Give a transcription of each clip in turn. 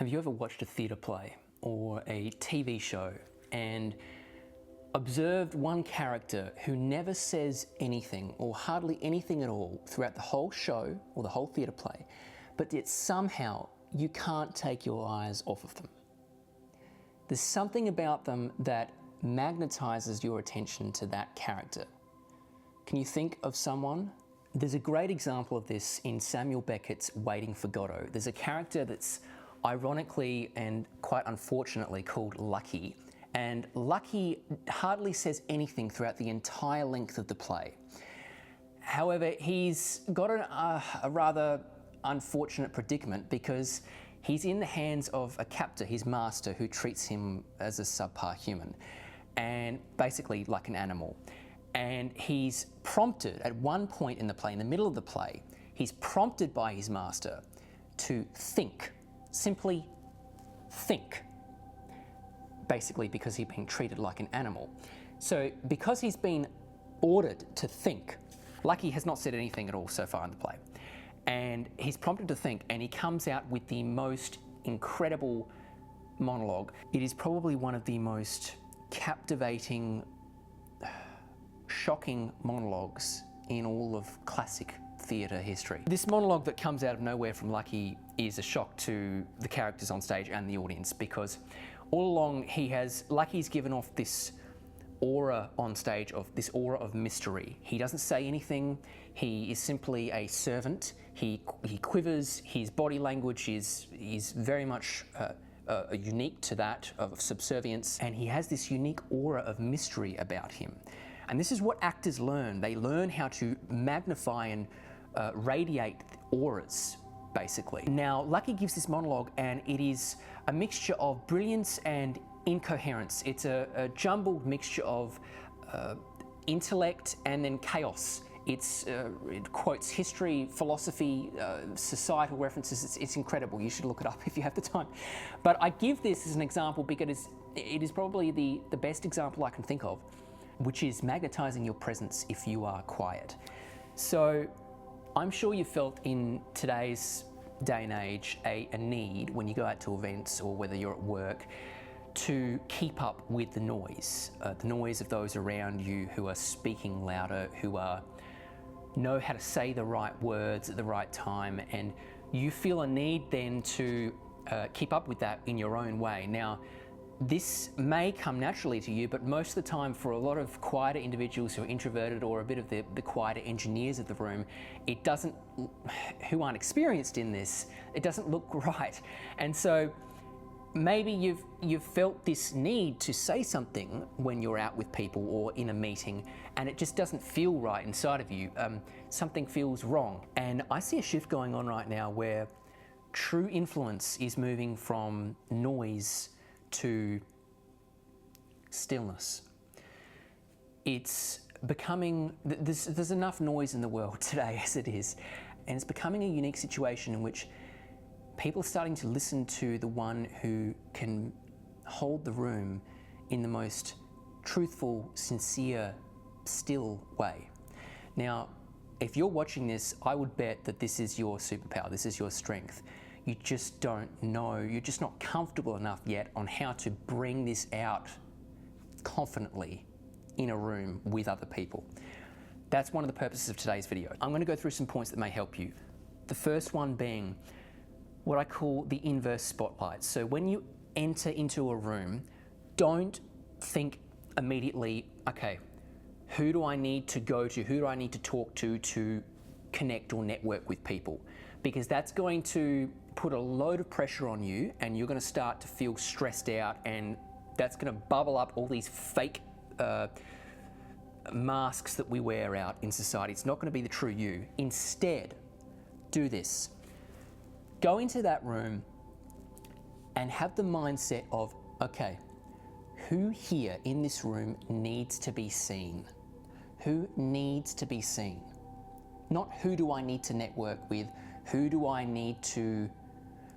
Have you ever watched a theatre play or a TV show and observed one character who never says anything or hardly anything at all throughout the whole show or the whole theatre play, but yet somehow you can't take your eyes off of them? There's something about them that magnetizes your attention to that character. Can you think of someone? There's a great example of this in Samuel Beckett's Waiting for Godot. There's a character that's ironically and quite unfortunately called Lucky. And Lucky hardly says anything throughout the entire length of the play. However, he's got a rather unfortunate predicament because he's in the hands of a captor, his master, who treats him as a subpar human and basically like an animal. And he's prompted at one point in the play, in the middle of the play, he's prompted by his master to think, simply think, basically because he's being treated like an animal. So because he's been ordered to think, Lucky has not said anything at all so far in the play, and he's prompted to think, and he comes out with the most incredible monologue. It is probably one of the most captivating, shocking monologues in all of classic theatre history. This monologue that comes out of nowhere from Lucky is a shock to the characters on stage and the audience, because all along Lucky's given off this aura on stage, of this aura of mystery. He doesn't say anything, he is simply a servant, he quivers, his body language is very much unique to that of subservience, and he has this unique aura of mystery about him. And this is what actors learn. They learn how to magnify and radiate auras, basically. Now, Lucky gives this monologue, and it is a mixture of brilliance and incoherence. It's a jumbled mixture of intellect and then chaos. It quotes history, philosophy, societal references. It's incredible. You should look it up if you have the time. But I give this as an example because it is probably the best example I can think of, which is magnetizing your presence if you are quiet. So I'm sure you felt in today's day and age a need when you go out to events or whether you're at work to keep up with the noise of those around you who are speaking louder, who know how to say the right words at the right time, and you feel a need then to keep up with that in your own way. Now, this may come naturally to you, but most of the time for a lot of quieter individuals who are introverted or a bit of the quieter engineers of the room, who aren't experienced in this, it doesn't look right. And so maybe you've felt this need to say something when you're out with people or in a meeting, and it just doesn't feel right inside of you. Something feels wrong. And I see a shift going on right now where true influence is moving from noise to stillness. It's becoming, there's enough noise in the world today as it is, and it's becoming a unique situation in which people are starting to listen to the one who can hold the room in the most truthful, sincere, still way. Now, if you're watching this, I would bet that this is your superpower, this is your strength. You just don't know, you're just not comfortable enough yet on how to bring this out confidently in a room with other people. That's one of the purposes of today's video. I'm going to go through some points that may help you. The first one being what I call the inverse spotlight. So when you enter into a room, don't think immediately, okay, who do I need to go to, who do I need to talk to connect or network with people? Because that's going to put a load of pressure on you, and you're going to start to feel stressed out, and that's going to bubble up all these fake masks that we wear out in society. It's not going to be the true you. Instead, do this. Go into that room and have the mindset of, okay, who here in this room needs to be seen? Who needs to be seen? Not who do I need to network with,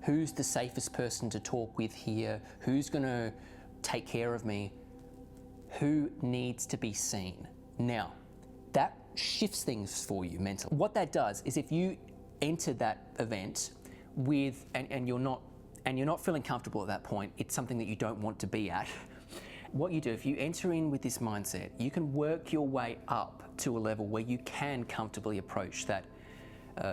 who's the safest person to talk with here, who's gonna take care of me, who needs to be seen? Now, that shifts things for you mentally. What that does is if you enter that event with, and you're not and you're not feeling comfortable at that point, it's something that you don't want to be at, what you do, if you enter in with this mindset, you can work your way up to a level where you can comfortably approach that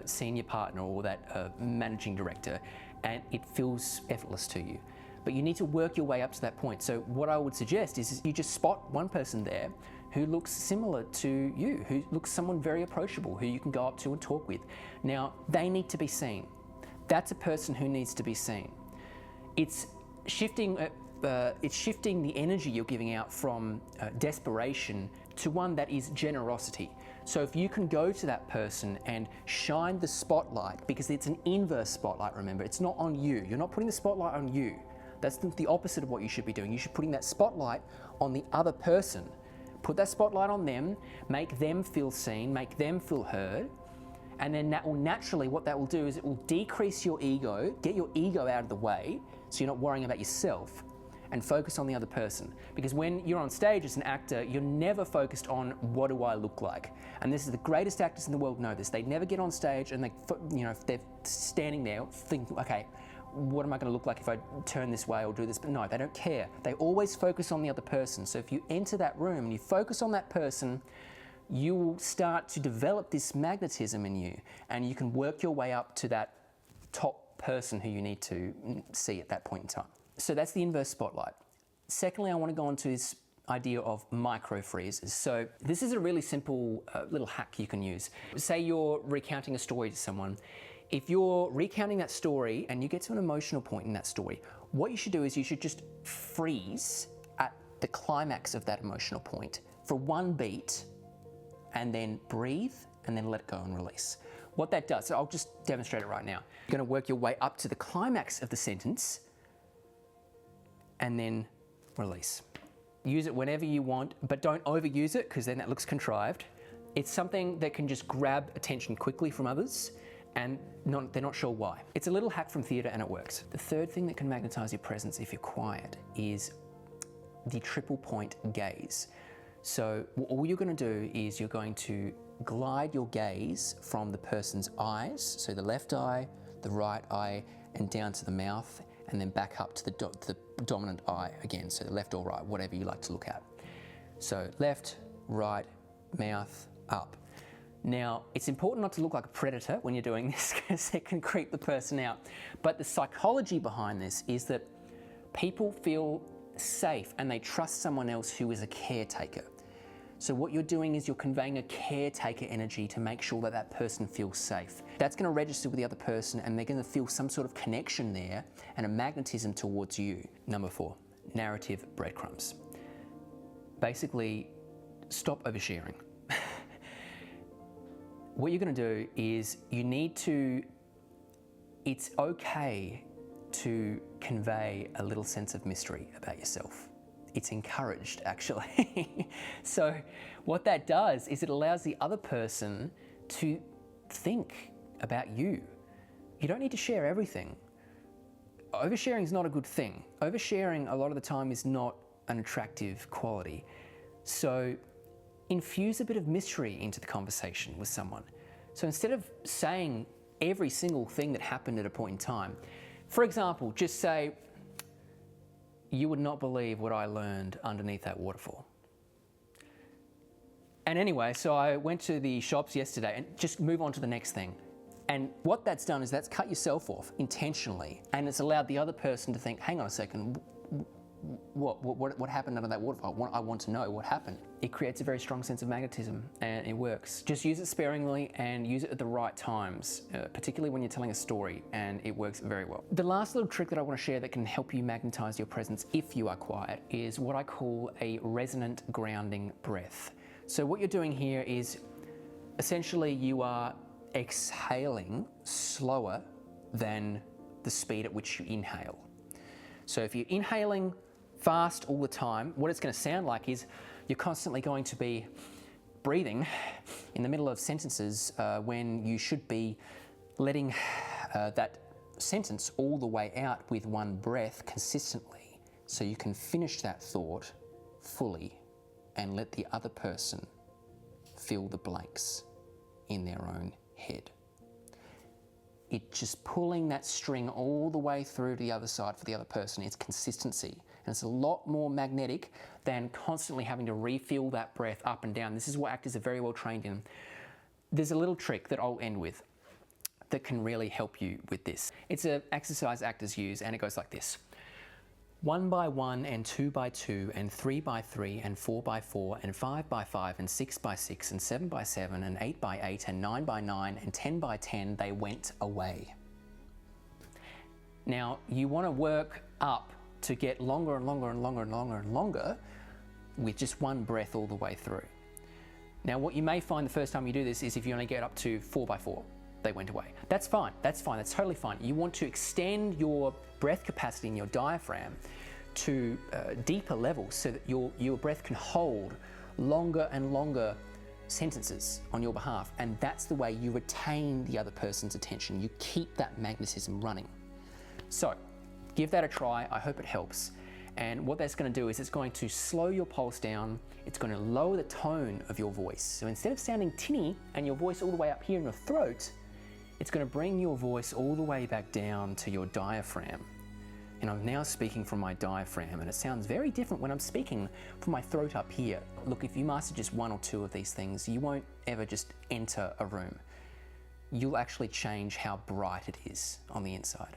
senior partner or that managing director, and it feels effortless to you. But you need to work your way up to that point. So what I would suggest is you just spot one person there who looks similar to you, who looks someone very approachable, who you can go up to and talk with. Now, they need to be seen. That's a person who needs to be seen. It's shifting the energy you're giving out from desperation to one that is generosity. So if you can go to that person and shine the spotlight, because it's an inverse spotlight, remember, it's not on you. You're not putting the spotlight on you. That's the opposite of what you should be doing. You should be putting that spotlight on the other person. Put that spotlight on them, make them feel seen, make them feel heard, and then that will naturally, what that will do is it will decrease your ego, get your ego out of the way, so you're not worrying about yourself, and focus on the other person. Because when you're on stage as an actor, you're never focused on what do I look like. And this is the greatest actors in the world know this. They never get on stage and if they're standing there thinking, okay, what am I going to look like if I turn this way or do this? But no, they don't care. They always focus on the other person. So if you enter that room and you focus on that person, you will start to develop this magnetism in you, and you can work your way up to that top person who you need to see at that point in time. So that's the inverse spotlight. Secondly, I want to go on to this idea of micro freezes. So this is a really simple little hack you can use. Say you're recounting a story to someone. If you're recounting that story and you get to an emotional point in that story, what you should do is you should just freeze at the climax of that emotional point for one beat, and then breathe, and then let it go and release. What that does, so I'll just demonstrate it right now. You're going to work your way up to the climax of the sentence, and then release. Use it whenever you want, but don't overuse it, because then that looks contrived. It's something that can just grab attention quickly from others, and they're not sure why. It's a little hack from theatre, and it works. The third thing that can magnetize your presence if you're quiet is the triple point gaze. So all you're going to do is you're going to glide your gaze from the person's eyes, so the left eye, the right eye, and down to the mouth, and then back up to the dominant eye again, so the left or right, whatever you like to look at. So left, right, mouth, up. Now, it's important not to look like a predator when you're doing this, because it can creep the person out. But the psychology behind this is that people feel safe and they trust someone else who is a caretaker. So what you're doing is you're conveying a caretaker energy to make sure that that person feels safe. That's going to register with the other person, and they're going to feel some sort of connection there and a magnetism towards you. Number 4, narrative breadcrumbs. Basically, stop oversharing. What you're going to do is it's okay to convey a little sense of mystery about yourself. It's encouraged, actually. So what that does is it allows the other person to think about you. You don't need to share everything. Oversharing is not a good thing. Oversharing a lot of the time is not an attractive quality. So infuse a bit of mystery into the conversation with someone. So instead of saying every single thing that happened at a point in time, for example, just say, "You would not believe what I learned underneath that waterfall." And anyway, so I went to the shops yesterday, and just move on to the next thing. And what that's done is that's cut yourself off intentionally, and it's allowed the other person to think, hang on a second, what happened under that waterfall? I want to know what happened. It creates a very strong sense of magnetism, and it works. Just use it sparingly and use it at the right times, particularly when you're telling a story, and it works very well. The last little trick that I want to share that can help you magnetize your presence if you are quiet is what I call a resonant grounding breath. So what you're doing here is essentially you are exhaling slower than the speed at which you inhale. So if you're inhaling fast all the time, what it's going to sound like is you're constantly going to be breathing in the middle of sentences when you should be letting that sentence all the way out with one breath consistently, so you can finish that thought fully and let the other person fill the blanks in their own head. It's just pulling that string all the way through to the other side for the other person. It's consistency. And it's a lot more magnetic than constantly having to refill that breath up and down. This is what actors are very well trained in. There's a little trick that I'll end with that can really help you with this. It's an exercise actors use, and it goes like this. 1 by 1 and 2 by 2 and 3 by 3 and 4 by 4 and 5 by 5 and 6 by 6 and 7 by 7 and 8 by 8 and 9 by 9 and 10 by 10, they went away. Now, you want to work up to get longer and longer and longer and longer and longer with just one breath all the way through. Now, what you may find the first time you do this is if you only get up to 4 by 4, they went away. That's fine, that's totally fine. You want to extend your breath capacity in your diaphragm to deeper levels so that your breath can hold longer and longer sentences on your behalf. And that's the way you retain the other person's attention. You keep that magnetism running. So, give that a try. I hope it helps. And what that's going to do is it's going to slow your pulse down. It's going to lower the tone of your voice. So instead of sounding tinny and your voice all the way up here in your throat, it's going to bring your voice all the way back down to your diaphragm. And I'm now speaking from my diaphragm, and it sounds very different when I'm speaking from my throat up here. Look, if you master just 1 or 2 of these things, you won't ever just enter a room. You'll actually change how bright it is on the inside.